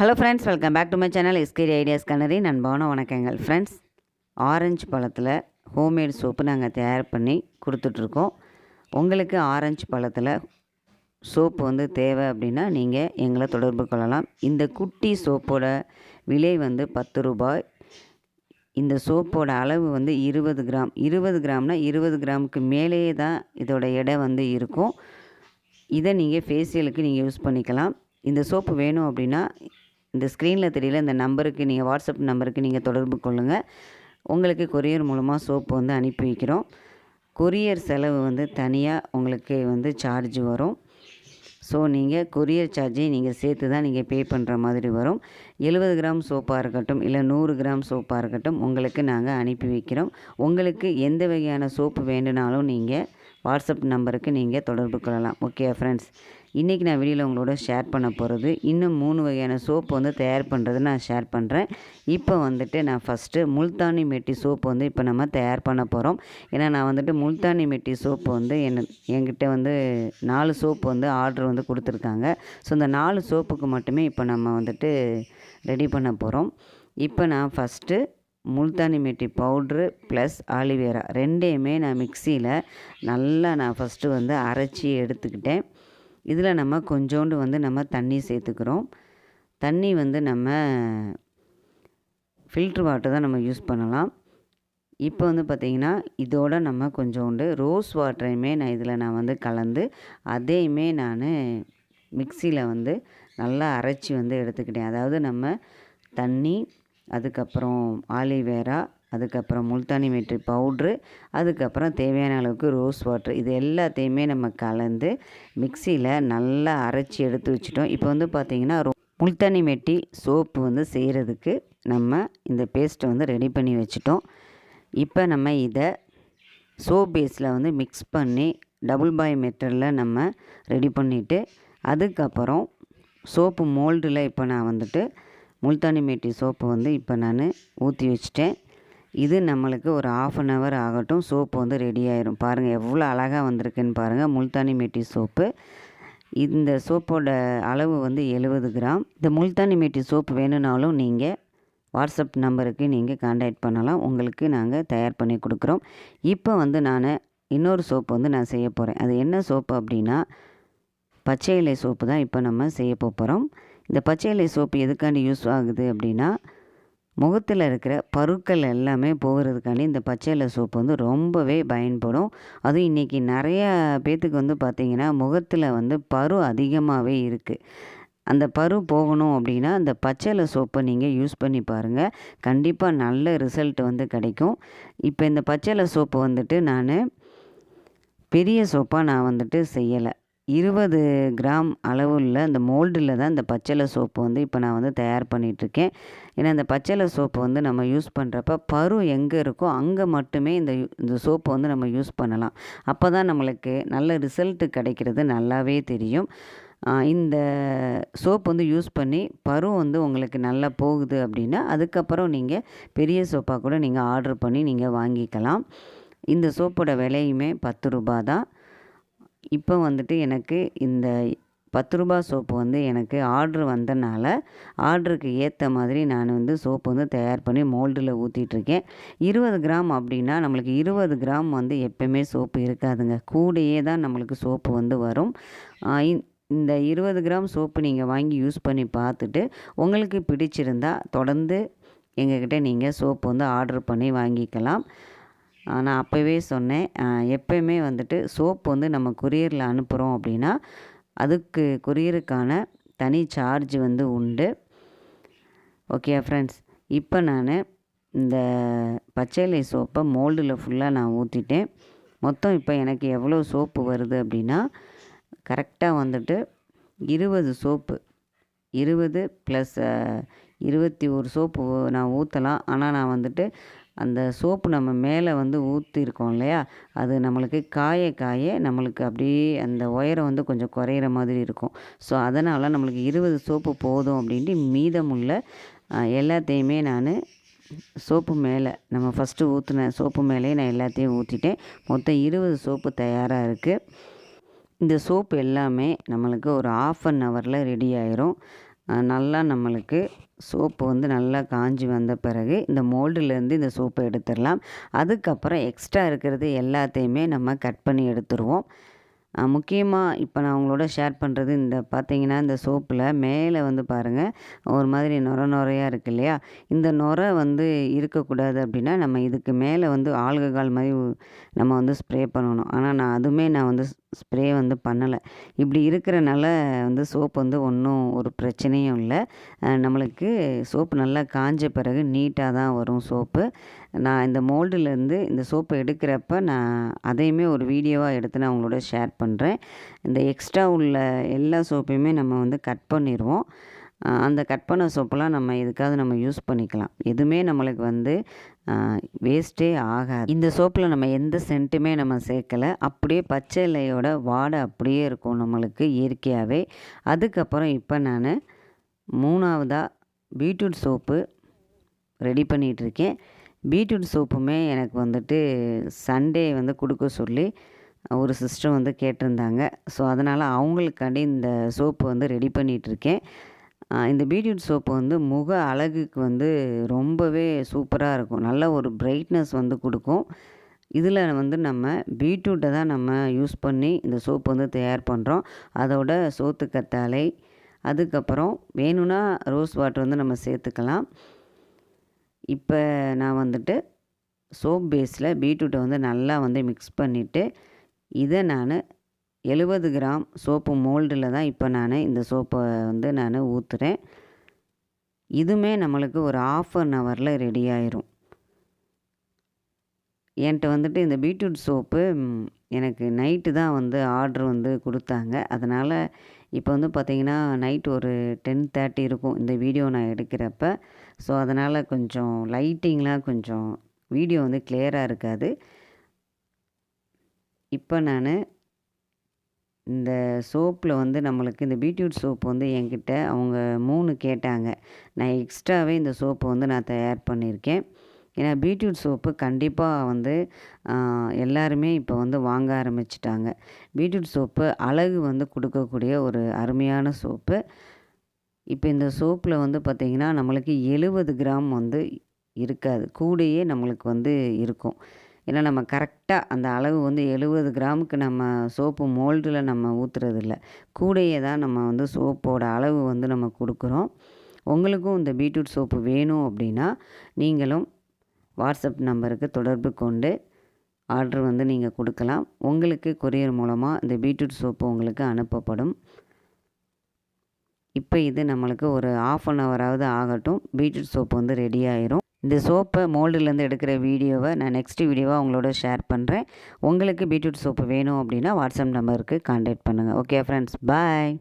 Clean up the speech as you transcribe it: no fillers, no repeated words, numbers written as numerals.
Hello friends, welcome back to my channel எஸ்கேரி ideas கனரி. நண்பான வணக்கங்கள் ஃப்ரெண்ட்ஸ். ஆரஞ்சு பழத்தில் ஹோம்மேட் சோப்பு நாங்கள் தயார் பண்ணி கொடுத்துட்ருக்கோம். உங்களுக்கு ஆரஞ்சு பழத்தில் சோப்பு தேவை அப்படின்னா நீங்கள் எங்களை தொடர்பு கொள்ளலாம். இந்த குட்டி சோப்போட விலை 10 ரூபாய். இந்த சோப்போட அளவு 20 கிராம். 20 கிராம்னா 20 கிராமுக்கு மேலேயே தான் இதோட எடை இருக்கும். இதை நீங்கள் ஃபேஷியலுக்கு நீங்கள் யூஸ் பண்ணிக்கலாம். இந்த சோப்பு வேணும் அப்படின்னா இந்த ஸ்க்ரீனில் தெரியல இந்த நம்பருக்கு நீங்கள் வாட்ஸ்அப் நம்பருக்கு நீங்கள் தொடர்பு கொள்ளுங்கள். உங்களுக்கு கொரியர் மூலமாக சோப்பு அனுப்பி வைக்கிறோம். கொரியர் செலவு தனியாக உங்களுக்கு சார்ஜ் வரும். ஸோ நீங்கள் கொரியர் சார்ஜை நீங்கள் சேர்த்து தான் நீங்கள் பே பண்ணுற மாதிரி வரும். 70 கிராம் சோப்பாக இருக்கட்டும் இல்லை 100 கிராம் சோப்பாக இருக்கட்டும் உங்களுக்கு நாங்கள் அனுப்பி வைக்கிறோம். உங்களுக்கு எந்த வகையான சோப்பு வேண்டுனாலும் நீங்கள் வாட்ஸ்அப் நம்பருக்கு நீங்கள் தொடர்பு கொள்ளலாம். ஓகே ஃப்ரெண்ட்ஸ், இன்றைக்கி நான் வீடியோவில் உங்களோட ஷேர் பண்ண போகிறது இன்னும் 3 வகையான சோப்பு தயார் பண்ணுறது நான் ஷேர் பண்ணுறேன். இப்போ நான் ஃபஸ்ட்டு முல்தானி மெட்டி சோப்பு இப்போ நம்ம தயார் பண்ண போகிறோம். ஏன்னா நான் முல்தானி மெட்டி சோப்பு என்கிட்ட 4 சோப்பு ஆர்டர் கொடுத்துருக்காங்க. ஸோ இந்த 4 சோப்புக்கு மட்டுமே இப்போ நம்ம ரெடி பண்ண போகிறோம். இப்போ நான் ஃபஸ்ட்டு முல்தானி மெட்டி பவுட்ரு ப்ளஸ் ஆலிவேரா ரெண்டையுமே நான் மிக்சியில் நல்லா நான் ஃபஸ்ட்டு அரைச்சி எடுத்துக்கிட்டேன். இதில் நம்ம கொஞ்சோண்டு நம்ம தண்ணி சேர்த்துக்கிறோம். தண்ணி நம்ம ஃபில்ட்ரு வாட்டர் தான் நம்ம யூஸ் பண்ணலாம். இப்போ பார்த்திங்கன்னா இதோட நம்ம கொஞ்சோண்டு ரோஸ் வாட்டரையுமே நான் இதில் கலந்து அதையுமே நான் மிக்சியில் நல்லா அரைச்சி எடுத்துக்கிட்டேன். அதாவது நம்ம தண்ணி, அதுக்கப்புறம் ஆலிவேரா, அதுக்கப்புறம் முல்தானி மெட்டி பவுட்ரு, அதுக்கப்புறம் தேவையான அளவுக்கு ரோஸ் வாட்ரு, இது எல்லாத்தையுமே நம்ம கலந்து மிக்சியில் நல்லா அரைச்சி எடுத்து வச்சுட்டோம். இப்போ பார்த்திங்கன்னா முல்தானி மெட்டி சோப்பு செய்கிறதுக்கு நம்ம இந்த பேஸ்ட்டை ரெடி பண்ணி வச்சுட்டோம். இப்போ நம்ம இதை சோப் பேஸில் மிக்ஸ் பண்ணி டபுள் பாய் மெத்தடில் நம்ம ரெடி பண்ணிவிட்டு அதுக்கப்புறம் சோப்பு மோல்டில் இப்போ நான் முல்தானி மெட்டி சோப்பு இப்போ நான் ஊற்றி வச்சுட்டேன். இது நம்மளுக்கு ஒரு 1/2 hour ஆகட்டும். சோப்பு ரெடி ஆயிரும். பாருங்கள் எவ்வளோ அழகாக வந்திருக்குன்னு பாருங்கள் முல்தானி மெட்டி சோப்பு. இந்த சோப்போட அளவு 70 கிராம். இந்த முல்தானி மெட்டி சோப்பு வேணும்னாலும் நீங்கள் வாட்ஸ்அப் நம்பருக்கு நீங்கள் கான்டாக்ட் பண்ணலாம். உங்களுக்கு நாங்கள் தயார் பண்ணி கொடுக்குறோம். இப்போ நான் இன்னொரு சோப்பு நான் செய்ய போகிறேன். அது என்ன சோப்பு அப்படின்னா பச்சை இலை சோப்பு தான் இப்போ நம்ம செய்ய போகிறோம். இந்த பச்சை இலை சோப்பு எதுக்காண்டி யூஸ் ஆகுது அப்படின்னா முகத்தில் இருக்கிற பருக்கள் எல்லாமே போகிறதுக்காண்டி இந்த பச்சை இலை சோப்பு ரொம்பவே பயன்படும். அதுவும் இன்றைக்கி நிறையா பேர்த்துக்கு பார்த்திங்கன்னா முகத்தில் பரு அதிகமாகவே இருக்குது. அந்த பரு போகணும் அப்படின்னா அந்த பச்சை இலை சோப்பை நீங்கள் யூஸ் பண்ணி பாருங்கள். கண்டிப்பாக நல்ல ரிசல்ட் கிடைக்கும். இப்போ இந்த பச்சை இலை சோப்பு நான் பெரிய சோப்பாக நான் செய்யலை. 20 கிராம் அளவுள்ள அந்த மோல்டில் தான் இந்த பச்சை சோப்பு இப்போ நான் தயார் பண்ணிகிட்ருக்கேன். ஏன்னா இந்த பச்சை சோப்பு நம்ம யூஸ் பண்ணுறப்ப பரு எங்கே இருக்கோ அங்கே மட்டுமே இந்த சோப்பு நம்ம யூஸ் பண்ணலாம். அப்போ தான் நம்மளுக்கு நல்ல ரிசல்ட்டு கிடைக்கிறது நல்லாவே தெரியும். இந்த சோப்பு யூஸ் பண்ணி பரு உங்களுக்கு நல்லா போகுது அப்படின்னா அதுக்கப்புறம் நீங்கள் பெரிய சோப்பாக கூட நீங்கள் ஆர்டர் பண்ணி நீங்கள் வாங்கிக்கலாம். இந்த சோப்போட விலையுமே 10 ரூபா தான். இப்போ எனக்கு இந்த 10 ரூபா சோப்பு எனக்கு ஆர்டர் வந்தனால ஆர்டருக்கு ஏற்ற மாதிரி நான் சோப்பு தயார் பண்ணி மோல்டில் ஊற்றிட்டுருக்கேன். 20 கிராம் அப்படின்னா நம்மளுக்கு 20 கிராம் எப்போயுமே சோப்பு இருக்காதுங்க. கூடையே தான் நம்மளுக்கு சோப்பு வரும். இந்த 20 கிராம் சோப்பு நீங்கள் வாங்கி யூஸ் பண்ணி பார்த்துட்டு உங்களுக்கு பிடிச்சிருந்தா தொடர்ந்து எங்ககிட்ட நீங்கள் சோப்பு ஆர்டர் பண்ணி வாங்கிக்கலாம். நான் அப்போவே சொன்னேன், எப்போயுமே சோப்பு நம்ம கொரியரில் அனுப்புகிறோம் அப்படின்னா அதுக்கு கொரியருக்கான தனி சார்ஜ் உண்டு. ஓகே ஃப்ரெண்ட்ஸ், இப்போ நான் இந்த பச்சை இலை சோப்பை மோல்டில் ஃபுல்லாக நான் ஊற்றிட்டேன். மொத்தம் இப்போ எனக்கு எவ்வளோ சோப்பு வருது அப்படின்னா கரெக்டாக 20 சோப்பு, 20 + 21 சோப்பு நான் ஊற்றலாம். ஆனால் நான் அந்த சோப்பு நம்ம மேலே ஊற்றிருக்கோம் இல்லையா, அது நம்மளுக்கு காய காய நம்மளுக்கு அப்படியே அந்த உயரம் கொஞ்சம் குறையிற மாதிரி இருக்கும். ஸோ அதனால் நம்மளுக்கு 20 சோப்பு போதும் அப்படின்ட்டு மீதமுள்ள எல்லாத்தையுமே நான் சோப்பு மேலே நம்ம ஃபஸ்ட்டு ஊற்றின சோப்பு மேலேயே நான் எல்லாத்தையும் ஊற்றிட்டேன். மொத்தம் 20 சோப்பு தயாராக இருக்குது. இந்த சோப்பு எல்லாமே நம்மளுக்கு ஒரு 1/2 hour ரெடி ஆயிரும். நல்லா நம்மளுக்கு சோப்பு வந்து நல்லா காஞ்சி வந்த பிறகு இந்த மோல்டுலேருந்து இந்த சோப்பை எடுத்துடலாம். அதுக்கப்புறம் எக்ஸ்ட்ரா இருக்கிறது எல்லாத்தையுமே நம்ம கட் பண்ணி எடுத்துருவோம். முக்கியமாக இப்போ நான் உங்களோட ஷேர் பண்ணுறது இந்த பார்த்தீங்கன்னா இந்த சோப்பில் மேலே வந்து பாருங்கள் ஒரு மாதிரி நொர நொறையாக இருக்குது இல்லையா? இந்த நொரை வந்து இருக்கக்கூடாது அப்படின்னா நம்ம இதுக்கு மேலே வந்து ஆல்கஹால் மாதிரி நம்ம வந்து ஸ்ப்ரே பண்ணணும். ஆனால் நான் வந்து ஸ்ப்ரே வந்து பண்ணலை. இப்படி இருக்கிறனால வந்து சோப்பு வந்து ஒன்றும் ஒரு பிரச்சனையும் இல்லை. நம்மளுக்கு சோப்பு நல்லா காஞ்ச பிறகு நீட்டாக தான் வரும் சோப்பு. நான் இந்த மோல்டுலேருந்து இந்த சோப்பை எடுக்கிறப்ப நான் அதையுமே ஒரு வீடியோவாக எடுத்து நான் உங்களோட ஷேர் பண்ணுறேன். இந்த எக்ஸ்ட்ரா உள்ள எல்லா சோப்பையுமே நம்ம வந்து கட் பண்ணிடுவோம். அந்த கட் பண்ண சோப்பெல்லாம் நம்ம எதுக்காவது நம்ம யூஸ் பண்ணிக்கலாம். எதுவுமே நம்மளுக்கு வந்து வேஸ்ட்டே ஆகாது. இந்த சோப்பில் நம்ம எந்த சென்ட்டுமே நம்ம சேர்க்கலை. அப்படியே பச்சை இலையோட வாடை அப்படியே இருக்கும் நம்மளுக்கு இயற்கையாகவே. அதுக்கப்புறம் இப்போ நான் 3வதாக பீட்ரூட் சோப்பு ரெடி பண்ணிகிட்ருக்கேன். பீட்ரூட் சோப்புமே எனக்கு வந்துட்டு சண்டே வந்து கொடுக்க சொல்லி ஒரு சிஸ்டர் வந்து கேட்டிருந்தாங்க. ஸோ அதனால் அவங்களுக்காண்டி இந்த சோப்பு வந்து ரெடி பண்ணிகிட்ருக்கேன். இந்த பீட்ரூட் சோப்பு வந்து முக அழகுக்கு வந்து ரொம்பவே சூப்பராக இருக்கும். நல்ல ஒரு பிரைட்னஸ் வந்து கொடுக்கும். இதில் வந்து நம்ம பீட்ரூட்டை தான் நம்ம யூஸ் பண்ணி இந்த சோப்பு வந்து தயார் பண்ணுறோம். அதோட சோத்துக்கத்தாழை, அதுக்கப்புறம் வேணும்னா ரோஸ் வாட்டர் வந்து நம்ம சேர்த்துக்கலாம். இப்போ நான் வந்துட்டு சோப் பேஸில் பீட்ரூட்டை வந்து நல்லா வந்து மிக்ஸ் பண்ணிவிட்டு இதை நான் 70 கிராம் சோப்பு மோல்டில் தான் இப்போ நான் இந்த சோப்பை வந்து நான் ஊற்றுறேன். இதுவுமே நம்மளுக்கு ஒரு 1/2 ஹவரில் ரெடி ஆயிரும். என்கிட்ட வந்துட்டு இந்த பீட்ரூட் சோப்பு எனக்கு நைட்டு தான் வந்து ஆர்டர் வந்து கொடுத்தாங்க. அதனால் இப்போ வந்து பார்த்திங்கன்னா நைட் ஒரு 10:30 இருக்கும் இந்த வீடியோ நான் எடுக்கிறப்ப. ஸோ அதனால் கொஞ்சம் லைட்டிங்லாம் கொஞ்சம் வீடியோ வந்து கிளியராக இருக்காது. இப்போ நான் இந்த சோப்பில் வந்து நம்மளுக்கு இந்த பீட்ரூட் சோப்பு வந்து என்கிட்ட அவங்க 3 கேட்டாங்க. நான் எக்ஸ்ட்ராவே இந்த சோப்பு வந்து நான் தயார் பண்ணியிருக்கேன். ஏன்னா பீட்ரூட் சோப்பு கண்டிப்பாக வந்து எல்லாருமே இப்போ வந்து வாங்க ஆரம்பிச்சிட்டாங்க. பீட்ரூட் சோப்பு அழகு வந்து கொடுக்கக்கூடிய ஒரு அருமையான சோப்பு. இப்போ இந்த சோப்பில் வந்து பார்த்திங்கன்னா நம்மளுக்கு 70 கிராம் வந்து இருக்காது. கூடயே நம்மளுக்கு வந்து இருக்கும். ஏன்னா நம்ம கரெக்டாக அந்த அளவு வந்து 70 கிராமுக்கு நம்ம சோப்பு மோல்டில் நம்ம ஊற்றுறதில்ல. கூடையே தான் நம்ம வந்து சோப்போட அளவு வந்து நம்ம கொடுக்குறோம். உங்களுக்கும் இந்த பீட்ரூட் சோப்பு வேணும் அப்படின்னா நீங்களும் வாட்ஸ்அப் நம்பருக்கு தொடர்பு கொண்டு ஆர்டர் வந்து நீங்கள் கொடுக்கலாம். உங்களுக்கு கொரியர் மூலமாக இந்த பீட்ரூட் சோப்பு உங்களுக்கு அனுப்பப்படும். இப்போ இது நம்மளுக்கு ஒரு 1/2 ஹவராவது ஆகட்டும். பீட்ரூட் சோப்பு வந்து ரெடி ஆயிரும். இந்த சோப்பை மோல்டுலேருந்து எடுக்கிற வீடியோவை நான் நெக்ஸ்ட் வீடியோவாக உங்களோட ஷேர் பண்ணுறேன். உங்களுக்கு பீட்ரூட் சோப்பு வேணும் அப்படின்னா வாட்ஸ்அப் நம்பருக்கு கான்டாக்ட் பண்ணுங்கள். ஓகே ஃப்ரெண்ட்ஸ், பாய்.